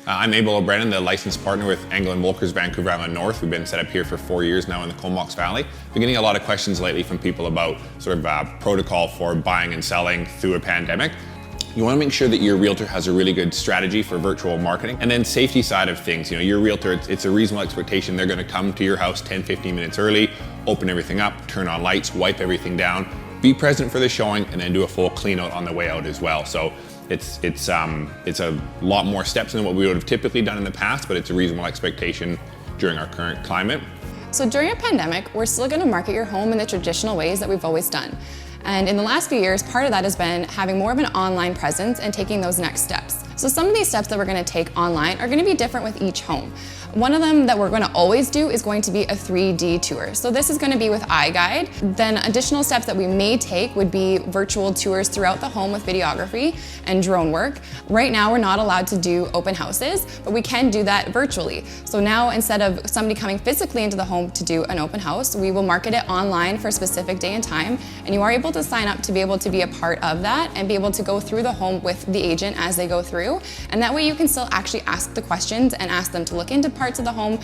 I'm Abel O'Brien, the licensed partner with Engel and Völkers, Vancouver Island North. We've been set up here for 4 years now in the Comox Valley. Been getting a lot of questions lately from people about sort of protocol for buying and selling through a pandemic. You want to make sure that your realtor has a really good strategy for virtual marketing. And then safety side of things, your realtor, it's a reasonable expectation they're going to come to your house 10-15 minutes early, open everything up, turn on lights, wipe everything down, be present for the showing, and then do a full clean out on the way out as well. So it's a lot more steps than what we would have typically done in the past, but it's a reasonable expectation during our current climate. So during a pandemic, we're still going to market your home in the traditional ways that we've always done. And in the last few years, part of that has been having more of an online presence and taking those next steps. So some of these steps that we're going to take online are going to be different with each home. One of them that we're going to always do is going to be a 3D tour. So this is going to be with iGuide. Then additional steps that we may take would be virtual tours throughout the home with videography and drone work. Right now we're not allowed to do open houses, but we can do that virtually. So now instead of somebody coming physically into the home to do an open house, we will market it online for a specific day and time, and you are able to sign up to be able to be a part of that and be able to go through the home with the agent as they go through. And that way you can still actually ask the questions and ask them to look into parts of the home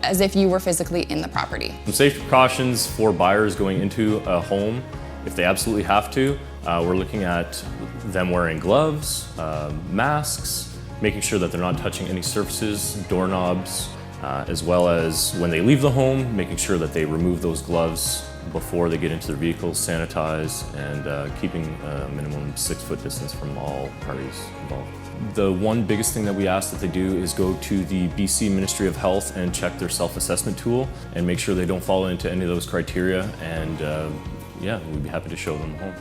as if you were physically in the property. Some safety precautions for buyers going into a home, if they absolutely have to, we're looking at them wearing gloves, masks, making sure that they're not touching any surfaces, doorknobs, as well as when they leave the home, making sure that they remove those gloves before they get into their vehicles, sanitize, and keeping a minimum 6-foot distance from all parties involved. The one biggest thing that we ask that they do is go to the BC Ministry of Health and check their self-assessment tool and make sure they don't fall into any of those criteria, and yeah, we'd be happy to show them home.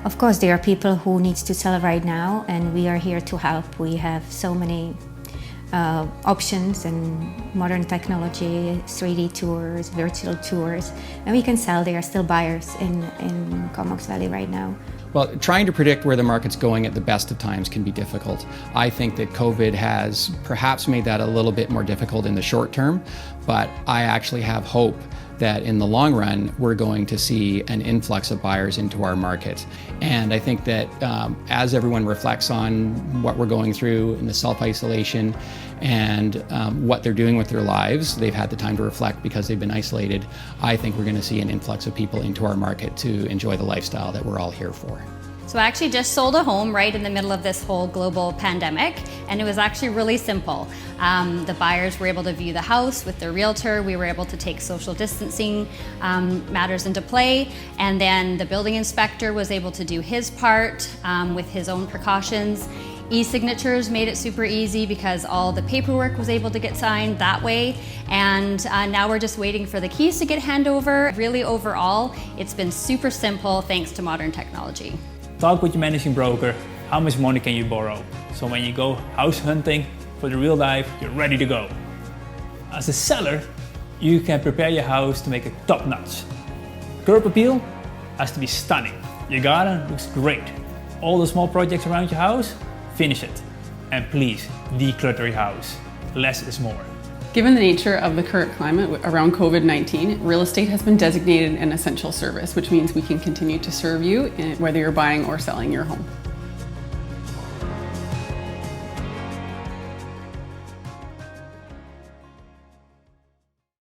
Of course, there are people who need to sell right now, and we are here to help. We have so many options and modern technology, 3D tours, virtual tours, and we can sell. There are still buyers in Comox Valley right now. Well, trying to predict where the market's going at the best of times can be difficult. I think that COVID has perhaps made that a little bit more difficult in the short term, but I actually have hope that in the long run, we're going to see an influx of buyers into our market. And I think that as everyone reflects on what we're going through in the self-isolation and what they're doing with their lives, they've had the time to reflect because they've been isolated. I think we're going to see an influx of people into our market to enjoy the lifestyle that we're all here for. So I actually just sold a home right in the middle of this whole global pandemic, and it was actually really simple. The buyers were able to view the house with their realtor. We were able to take social distancing matters into play, and then the building inspector was able to do his part with his own precautions. E-signatures made it super easy because all the paperwork was able to get signed that way, and now we're just waiting for the keys to get handed over. Really, overall, it's been super simple thanks to modern technology. Talk with your managing broker, how much money can you borrow? So when you go house hunting for the real life, you're ready to go. As a seller, you can prepare your house to make it top-notch. Curb appeal has to be stunning. Your garden looks great. All the small projects around your house, finish it. And please, declutter your house. Less is more. Given the nature of the current climate around COVID-19, real estate has been designated an essential service, which means we can continue to serve you whether you're buying or selling your home.